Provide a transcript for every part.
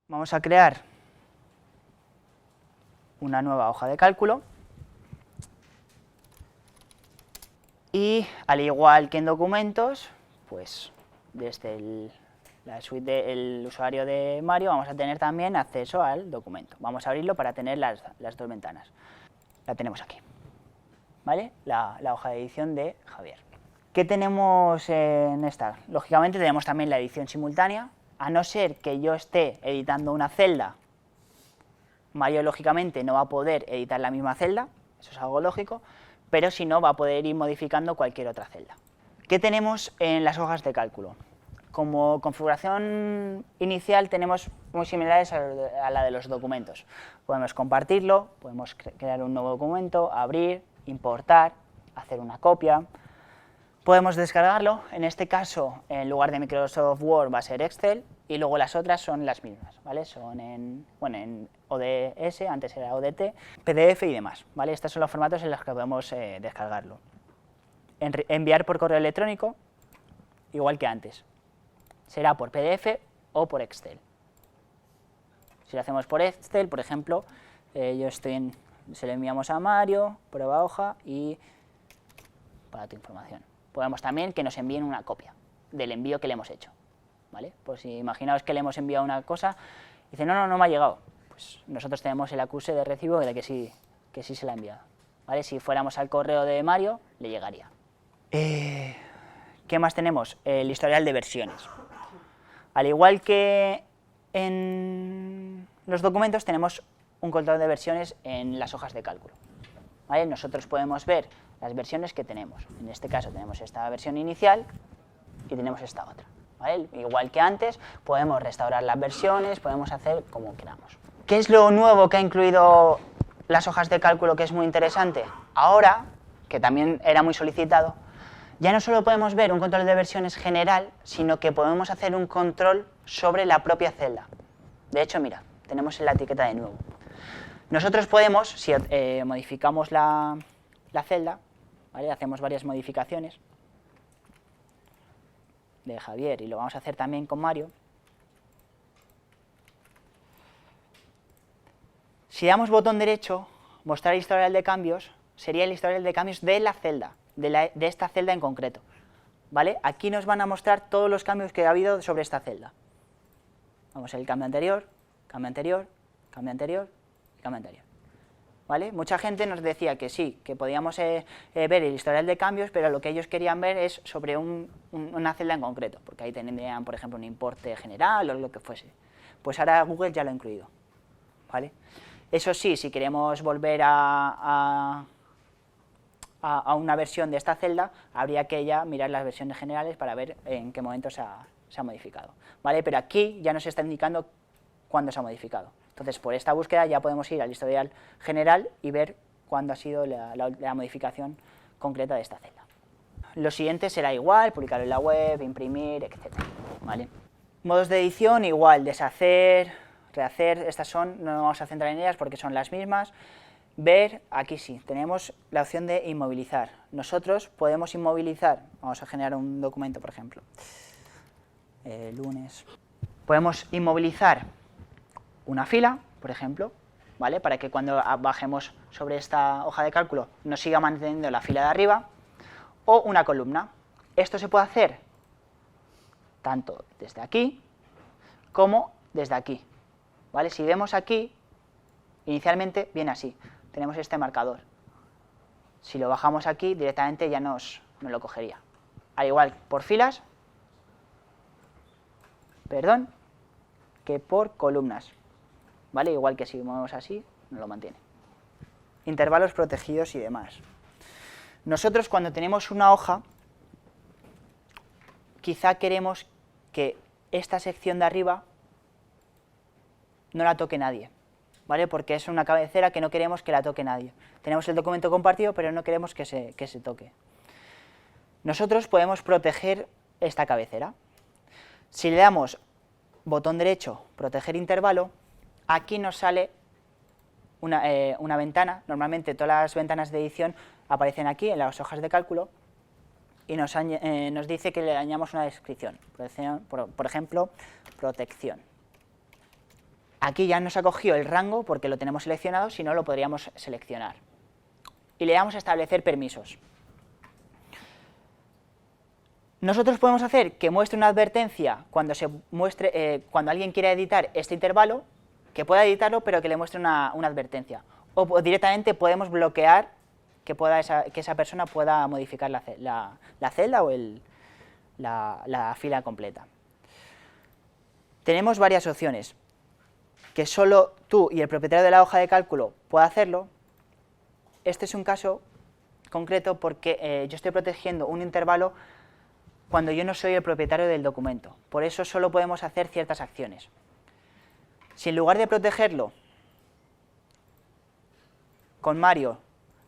Vamos a crear una nueva hoja de cálculo y, al igual que en documentos, pues desde la suite del usuario de Mario vamos a tener también acceso al documento. Vamos a abrirlo para tener las dos ventanas. La tenemos aquí, ¿vale? La hoja de edición de Javier. ¿Qué tenemos en esta? Lógicamente tenemos también la edición simultánea. A no ser que yo esté editando una celda, Mario lógicamente no va a poder editar la misma celda, eso es algo lógico, pero si no va a poder ir modificando cualquier otra celda. ¿Qué tenemos en las hojas de cálculo? Como configuración inicial tenemos muy similares a la de los documentos. Podemos compartirlo, podemos crear un nuevo documento, abrir, importar, hacer una copia. Podemos descargarlo, en este caso en lugar de Microsoft Word va a ser Excel y luego las otras son las mismas, ¿vale? Son en ODS, antes era ODT, PDF y demás, ¿vale? Estos son los formatos en los que podemos descargarlo. Enviar por correo electrónico, igual que antes, será por PDF o por Excel. Si lo hacemos por Excel, por ejemplo, se lo enviamos a Mario, prueba hoja y para tu información. Podemos también que nos envíen una copia del envío que le hemos hecho, ¿vale? Pues si imaginaos que le hemos enviado una cosa y dice, no me ha llegado, pues nosotros tenemos el acuse de recibo de que sí se la ha enviado, ¿vale? Si fuéramos al correo de Mario, le llegaría. ¿Qué más tenemos? El historial de versiones. Al igual que en los documentos, tenemos un control de versiones en las hojas de cálculo, ¿vale? Nosotros podemos ver las versiones que tenemos. En este caso tenemos esta versión inicial y tenemos esta otra, ¿vale? Igual que antes, podemos restaurar las versiones, podemos hacer como queramos. ¿Qué es lo nuevo que ha incluido las hojas de cálculo que es muy interesante? Ahora, que también era muy solicitado, ya no solo podemos ver un control de versiones general, sino que podemos hacer un control sobre la propia celda. De hecho, mira, tenemos la etiqueta de nuevo. Nosotros podemos, si modificamos la celda, ¿vale? Hacemos varias modificaciones de Javier y lo vamos a hacer también con Mario. Si damos botón derecho, mostrar historial de cambios, sería el historial de cambios de la celda, de esta celda en concreto, ¿vale? Aquí nos van a mostrar todos los cambios que ha habido sobre esta celda. Vamos a ver el cambio anterior, cambio anterior, cambio anterior y cambio anterior, ¿vale? Mucha gente nos decía que sí, que podíamos ver el historial de cambios, pero lo que ellos querían ver es sobre una celda en concreto, porque ahí tendrían, por ejemplo, un importe general o lo que fuese. Pues ahora Google ya lo ha incluido, ¿vale? Eso sí, si queremos volver a una versión de esta celda, habría que ya mirar las versiones generales para ver en qué momento se ha modificado, ¿vale? Pero aquí ya nos está indicando cuándo se ha modificado. Entonces, por esta búsqueda ya podemos ir al historial general y ver cuándo ha sido la modificación concreta de esta celda. Lo siguiente será igual, publicarlo en la web, imprimir, etc., ¿vale? Modos de edición igual, deshacer, rehacer, estas no nos vamos a centrar en ellas porque son las mismas. Ver, aquí sí, tenemos la opción de inmovilizar. Nosotros podemos inmovilizar, vamos a generar un documento, por ejemplo, lunes. Podemos inmovilizar una fila, por ejemplo, ¿vale? Para que cuando bajemos sobre esta hoja de cálculo nos siga manteniendo la fila de arriba, o una columna. Esto se puede hacer tanto desde aquí como desde aquí, ¿vale? Si vemos aquí, inicialmente viene así, tenemos este marcador. Si lo bajamos aquí, directamente ya nos lo cogería. Al igual por filas, que por columnas, ¿vale? Igual que si movemos así, nos lo mantiene. Intervalos protegidos y demás. Nosotros cuando tenemos una hoja, quizá queremos que esta sección de arriba no la toque nadie, ¿vale? Porque es una cabecera que no queremos que la toque nadie. Tenemos el documento compartido, pero no queremos que se toque. Nosotros podemos proteger esta cabecera. Si le damos botón derecho, proteger intervalo, aquí nos sale una ventana. Normalmente todas las ventanas de edición aparecen aquí en las hojas de cálculo y nos dice que le añadamos una descripción, por ejemplo, protección. Aquí ya nos ha cogido el rango porque lo tenemos seleccionado, si no lo podríamos seleccionar. Y le damos a establecer permisos. Nosotros podemos hacer que muestre una advertencia cuando cuando alguien quiera editar este intervalo, que pueda editarlo pero que le muestre una advertencia. O directamente podemos bloquear que esa persona pueda modificar la celda o la fila completa. Tenemos varias opciones. Que solo tú y el propietario de la hoja de cálculo pueda hacerlo. Este es un caso concreto porque yo estoy protegiendo un intervalo cuando yo no soy el propietario del documento. Por eso solo podemos hacer ciertas acciones. Si en lugar de protegerlo con Mario,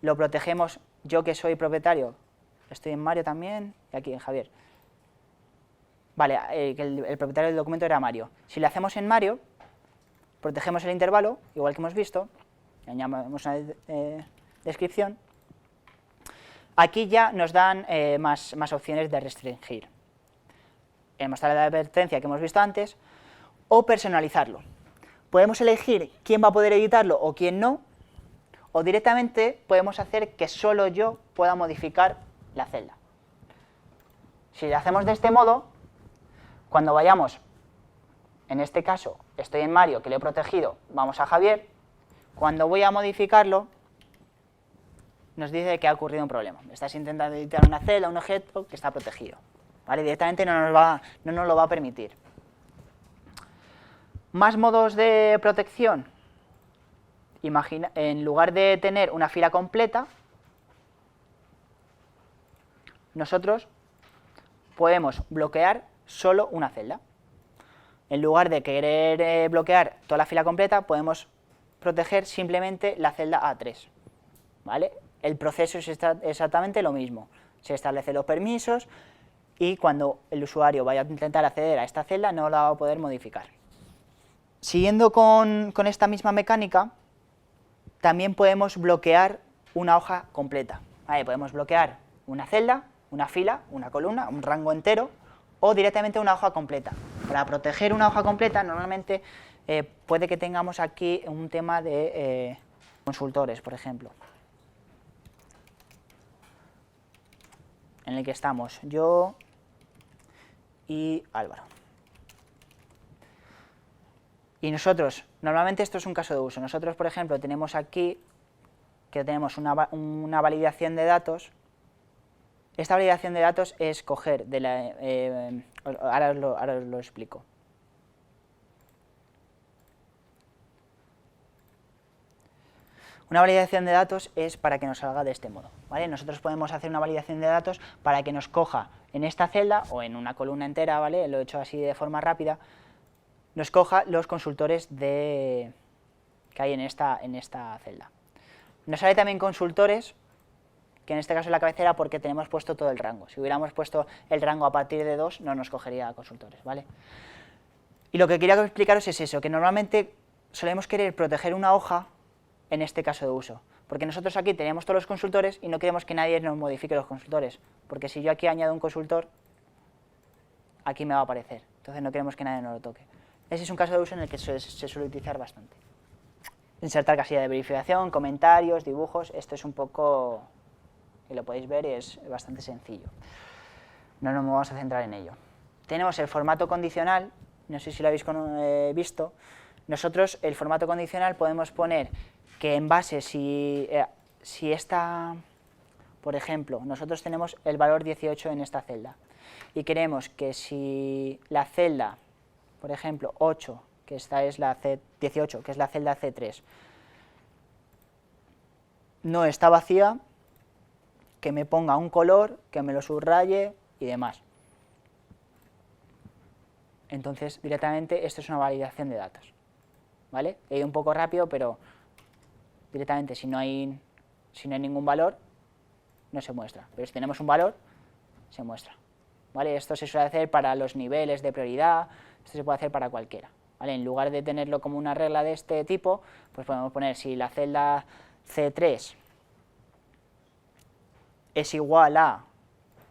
lo protegemos yo que soy propietario, estoy en Mario también, y aquí en Javier. Vale, el propietario del documento era Mario. Si lo hacemos en Mario, protegemos el intervalo, igual que hemos visto, añadimos una descripción. Aquí ya nos dan más opciones de restringir. Mostrar la advertencia que hemos visto antes, o personalizarlo. Podemos elegir quién va a poder editarlo o quién no, o directamente podemos hacer que solo yo pueda modificar la celda. Si lo hacemos de este modo, cuando vayamos, en este caso estoy en Mario, que lo he protegido, vamos a Javier, cuando voy a modificarlo, nos dice que ha ocurrido un problema. Estás intentando editar una celda, un objeto que está protegido. ¿Vale? Directamente no nos lo va a permitir. Más modos de protección. Imagina, en lugar de tener una fila completa, nosotros podemos bloquear solo una celda. En lugar de querer bloquear toda la fila completa, podemos proteger simplemente la celda A3. ¿Vale? El proceso es exactamente lo mismo. Se establecen los permisos y cuando el usuario vaya a intentar acceder a esta celda no la va a poder modificar. Siguiendo con esta misma mecánica, también podemos bloquear una hoja completa. ¿Vale? Podemos bloquear una celda, una fila, una columna, un rango entero o directamente una hoja completa. Para proteger una hoja completa normalmente puede que tengamos aquí un tema de consultores, por ejemplo, en el que estamos yo y Álvaro. Y nosotros, normalmente esto es un caso de uso, nosotros por ejemplo tenemos aquí que tenemos una validación de datos. Esta validación de datos es coger de la... ahora os lo explico. Una validación de datos es para que nos salga de este modo, ¿vale? Nosotros podemos hacer una validación de datos para que nos coja en esta celda o en una columna entera, ¿vale? Lo he hecho así de forma rápida, nos coja los consultores que hay en esta celda. Nos sale también consultores, que en este caso es la cabecera porque tenemos puesto todo el rango. Si hubiéramos puesto el rango a partir de 2, no nos cogería consultores, ¿vale? Y lo que quería explicaros es eso, que normalmente solemos querer proteger una hoja en este caso de uso, porque nosotros aquí tenemos todos los consultores y no queremos que nadie nos modifique los consultores, porque si yo aquí añado un consultor, aquí me va a aparecer, entonces no queremos que nadie nos lo toque. Ese es un caso de uso en el que se suele utilizar bastante. Insertar casilla de verificación, comentarios, dibujos, esto es un poco, y lo podéis ver, es bastante sencillo. No nos vamos a centrar en ello. Tenemos el formato condicional, no sé si lo habéis visto. Nosotros el formato condicional podemos poner que en base si esta, por ejemplo, nosotros tenemos el valor 18 en esta celda y queremos que si la celda, por ejemplo, 8, que esta es la C18, que es la celda C3, no está vacía, que me ponga un color, que me lo subraye y demás. Entonces, directamente, esto es una validación de datos, ¿vale? He ido un poco rápido, pero directamente, si no hay ningún valor, no se muestra. Pero si tenemos un valor, se muestra, ¿vale? Esto se suele hacer para los niveles de prioridad, esto se puede hacer para cualquiera, ¿vale? En lugar de tenerlo como una regla de este tipo, pues podemos poner si la celda C3 es igual a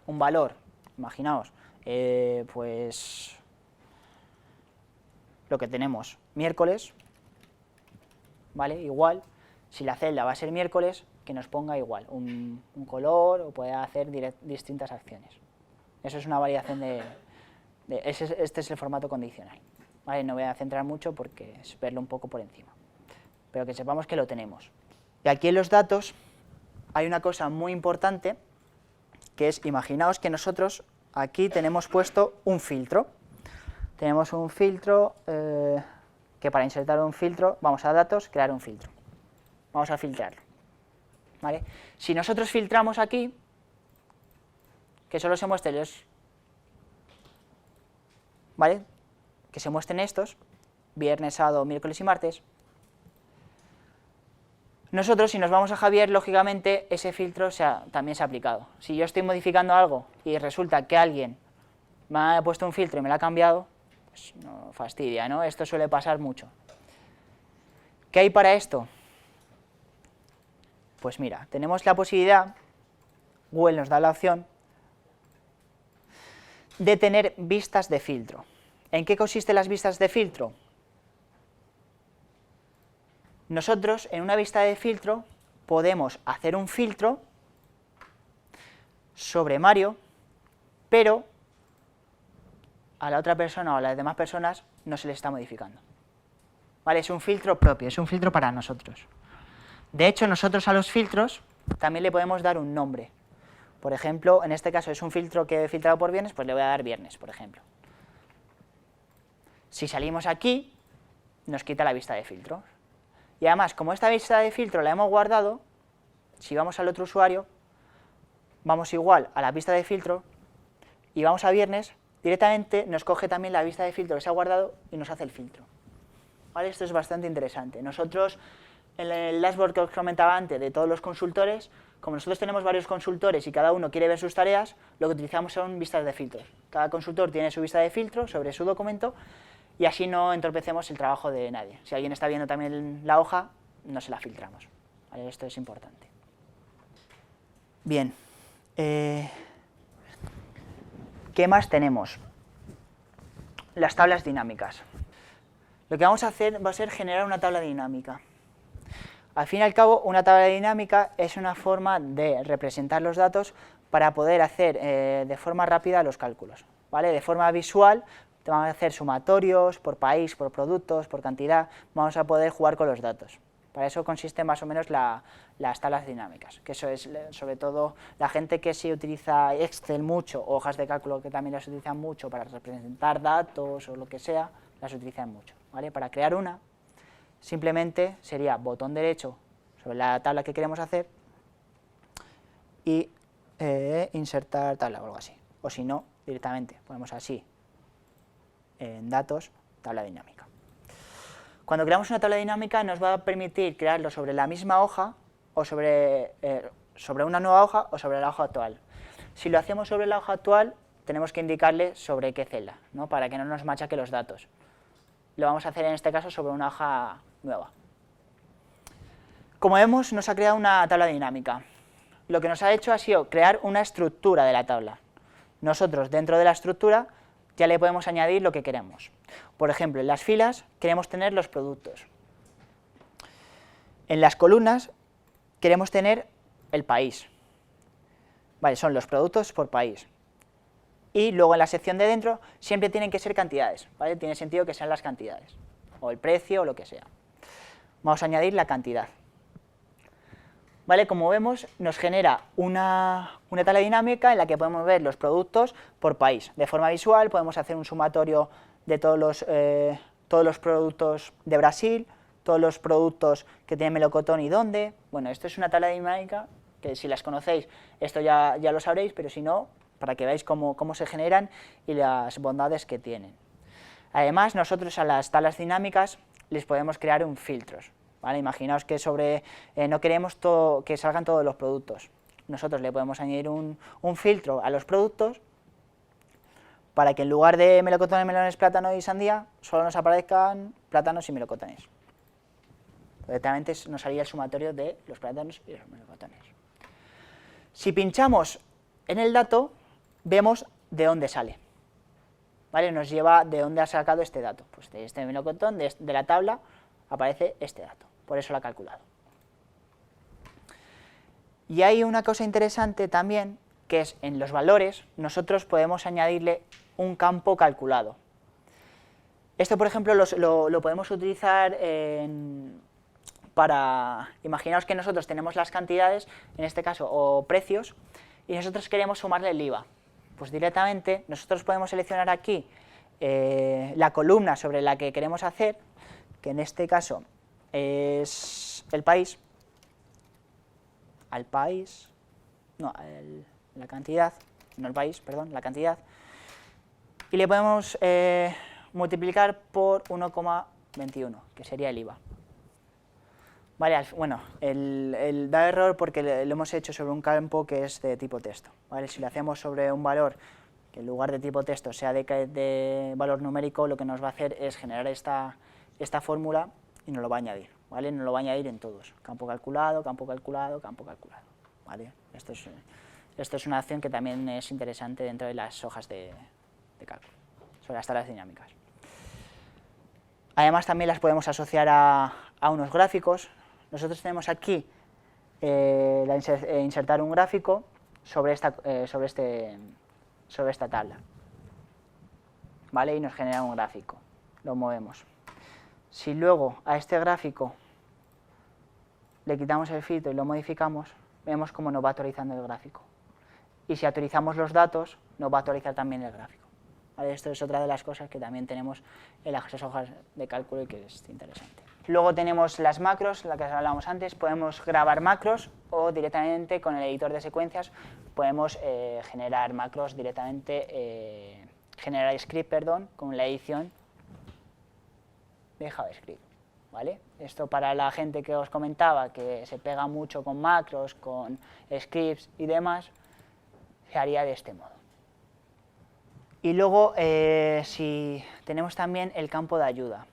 un valor, imaginaos, pues lo que tenemos, miércoles, ¿vale? Igual, si la celda va a ser miércoles, que nos ponga igual, un color o puede hacer distintas acciones. Eso es una variación este es el formato condicional, ¿vale? No voy a centrar mucho porque es verlo un poco por encima, pero que sepamos que lo tenemos. Y aquí en los datos hay una cosa muy importante, que es, imaginaos que nosotros aquí tenemos puesto un filtro. Tenemos un filtro, que para insertar un filtro, vamos a datos, crear un filtro. Vamos a filtrarlo, ¿vale? Si nosotros filtramos aquí, que solo se muestren los, ¿vale? Que se muestren estos, viernes, sábado, miércoles y martes. Nosotros, si nos vamos a Javier, lógicamente ese filtro también se ha aplicado. Si yo estoy modificando algo y resulta que alguien me ha puesto un filtro y me lo ha cambiado, pues no fastidia, ¿no? Esto suele pasar mucho. ¿Qué hay para esto? Pues mira, tenemos la posibilidad, Google nos da la opción, de tener vistas de filtro. ¿En qué consisten las vistas de filtro? Nosotros, en una vista de filtro, podemos hacer un filtro sobre Mario, pero a la otra persona o a las demás personas no se le está modificando. ¿Vale? Es un filtro propio, es un filtro para nosotros. De hecho, nosotros a los filtros también le podemos dar un nombre. Por ejemplo, en este caso es un filtro que he filtrado por viernes, pues le voy a dar viernes, por ejemplo. Si salimos aquí, nos quita la vista de filtro. Y además, como esta vista de filtro la hemos guardado, si vamos al otro usuario, vamos igual a la vista de filtro y vamos a viernes, directamente nos coge también la vista de filtro que se ha guardado y nos hace el filtro. ¿Vale? Esto es bastante interesante. Nosotros, en el dashboard que os comentaba antes de todos los consultores, como nosotros tenemos varios consultores y cada uno quiere ver sus tareas, lo que utilizamos son vistas de filtros. Cada consultor tiene su vista de filtro sobre su documento y así no entorpecemos el trabajo de nadie. Si alguien está viendo también la hoja, no se la filtramos. ¿Vale? Esto es importante. Bien. ¿Qué más tenemos? Las tablas dinámicas. Lo que vamos a hacer va a ser generar una tabla dinámica. Al fin y al cabo, una tabla dinámica es una forma de representar los datos para poder hacer de forma rápida los cálculos, ¿vale? De forma visual, vamos a hacer sumatorios por país, por productos, por cantidad, vamos a poder jugar con los datos. Para eso consiste más o menos las tablas dinámicas, que eso es sobre todo la gente que sí utiliza Excel mucho, o hojas de cálculo que también las utilizan mucho para representar datos o lo que sea, las utilizan mucho, ¿vale? Para crear una, simplemente sería botón derecho sobre la tabla que queremos hacer y insertar tabla o algo así, o si no, directamente ponemos así, en datos, tabla dinámica. Cuando creamos una tabla dinámica nos va a permitir crearlo sobre la misma hoja o sobre una nueva hoja o sobre la hoja actual. Si lo hacemos sobre la hoja actual, tenemos que indicarle sobre qué celda, ¿no? Para que no nos machaque los datos. Lo vamos a hacer en este caso sobre una hoja nueva. Como vemos, nos ha creado una tabla dinámica. Lo que nos ha hecho ha sido crear una estructura de la tabla. Nosotros, dentro de la estructura, ya le podemos añadir lo que queremos. Por ejemplo, en las filas queremos tener los productos. En las columnas queremos tener el país. Vale, son los productos por país. Y luego en la sección de dentro siempre tienen que ser cantidades, ¿vale? Tiene sentido que sean las cantidades, o el precio, o lo que sea. Vamos a añadir la cantidad. ¿Vale? Como vemos, nos genera una tabla dinámica en la que podemos ver los productos por país. De forma visual podemos hacer un sumatorio de todos los productos de Brasil, todos los productos que tienen melocotón y dónde. Bueno, esto es una tabla dinámica que si las conocéis, esto ya lo sabréis, pero si no, para que veáis cómo se generan y las bondades que tienen. Además, nosotros a las tablas dinámicas les podemos crear un filtros. ¿Vale? Imaginaos que no queremos que salgan todos los productos. Nosotros le podemos añadir un filtro a los productos para que en lugar de melocotones, melones, plátano y sandía, solo nos aparezcan plátanos y melocotones. Directamente nos haría el sumatorio de los plátanos y los melocotones. Si pinchamos en el dato, vemos de dónde sale. ¿Vale? Nos lleva de dónde ha sacado este dato. Pues de este melocotón, de la tabla, aparece este dato. por eso lo ha calculado. Y hay una cosa interesante también, que es en los valores nosotros podemos añadirle un campo calculado. Esto, por ejemplo, lo podemos utilizar para... Imaginaos que nosotros tenemos las cantidades, en este caso, o precios, y nosotros queremos sumarle el IVA. Pues directamente nosotros podemos seleccionar aquí la columna sobre la que queremos hacer, que en este caso es el país, al país, no, la cantidad, no el país, perdón, la cantidad, y le podemos multiplicar por 1,21, que sería el IVA. Vale, bueno, da error porque lo hemos hecho sobre un campo que es de tipo texto, ¿vale? Si lo hacemos sobre un valor que en lugar de tipo texto sea de valor numérico, lo que nos va a hacer es generar esta fórmula y nos lo va a añadir, ¿vale? Nos lo va a añadir en todos, campo calculado, campo calculado, campo calculado, ¿vale? Esto es una acción que también es interesante dentro de las hojas de cálculo, sobre las tablas dinámicas. Además también las podemos asociar a unos gráficos. Nosotros tenemos aquí insertar un gráfico sobre esta tabla, ¿vale? Y nos genera un gráfico, lo movemos. Si luego a este gráfico le quitamos el filtro y lo modificamos, vemos cómo nos va actualizando el gráfico. Y si actualizamos los datos, nos va a actualizar también el gráfico, ¿vale? Esto es otra de las cosas que también tenemos en las hojas de cálculo y que es interesante. Luego tenemos las macros, la que hablábamos antes, podemos grabar macros o directamente con el editor de secuencias podemos generar macros directamente, generar script, perdón, con la edición de JavaScript, ¿vale? Esto para la gente que os comentaba que se pega mucho con macros, con scripts y demás, se haría de este modo. Y luego, si tenemos también el campo de ayuda.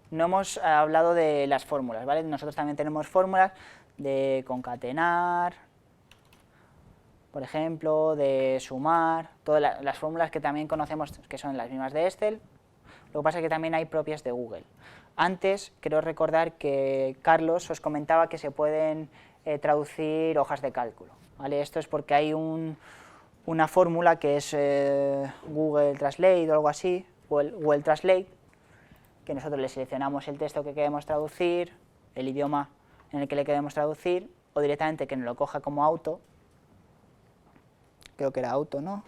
No hemos hablado de las fórmulas, ¿vale? Nosotros también tenemos fórmulas de concatenar, por ejemplo, de sumar, todas las fórmulas que también conocemos que son las mismas de Excel. Lo que pasa es que también hay propias de Google. Antes, quiero recordar que Carlos os comentaba que se pueden traducir hojas de cálculo, ¿vale? Esto es porque hay una fórmula que es Google Translate o algo así, o el Google Translate, que nosotros le seleccionamos el texto que queremos traducir, el idioma en el que le queremos traducir, o directamente que nos lo coja como auto, creo que era auto, ¿no?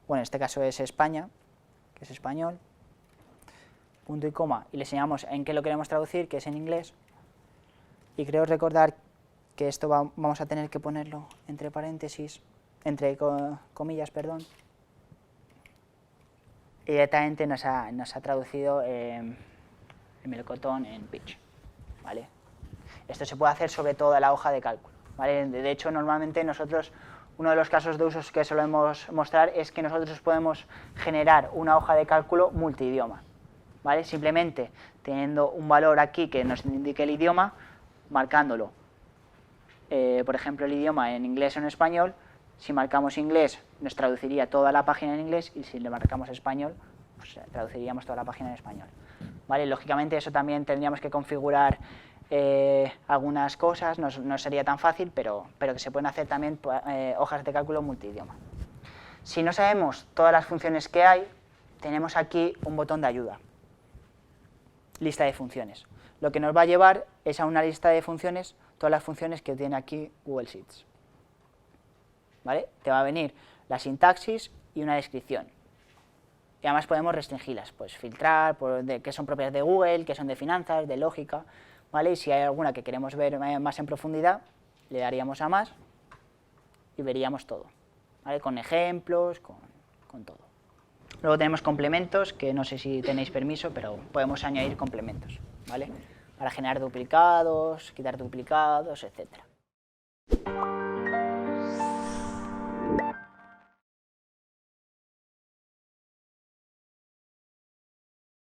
Bueno, en este caso es España, que es español, punto y coma, y le enseñamos en qué lo queremos traducir, que es en inglés, y creo recordar que esto vamos a tener que ponerlo entre paréntesis, entre comillas, perdón, y directamente nos ha traducido el melocotón en pitch, ¿vale? Esto se puede hacer sobre toda la hoja de cálculo, ¿vale? De hecho, normalmente nosotros, uno de los casos de usos que solemos mostrar es que nosotros podemos generar una hoja de cálculo multidioma, ¿vale? Simplemente teniendo un valor aquí que nos indique el idioma, marcándolo, por ejemplo, el idioma en inglés o en español. Si marcamos inglés, nos traduciría toda la página en inglés, y si le marcamos español, pues traduciríamos toda la página en español, ¿vale? Lógicamente eso también tendríamos que configurar algunas cosas, no sería tan fácil, pero que se pueden hacer también hojas de cálculo multidioma. Si no sabemos todas las funciones que hay, tenemos aquí un botón de ayuda, lista de funciones. Lo que nos va a llevar es a una lista de funciones, todas las funciones que tiene aquí Google Sheets, ¿vale? Te va a venir la sintaxis y una descripción. Y además podemos restringirlas, pues filtrar qué son propias de Google, qué son de finanzas, de lógica, ¿vale? Y si hay alguna que queremos ver más en profundidad, le daríamos a más y veríamos todo, ¿vale? Con ejemplos, con todo. Luego tenemos complementos, que no sé si tenéis permiso, pero podemos añadir complementos, ¿vale? Para generar duplicados, quitar duplicados, etcétera.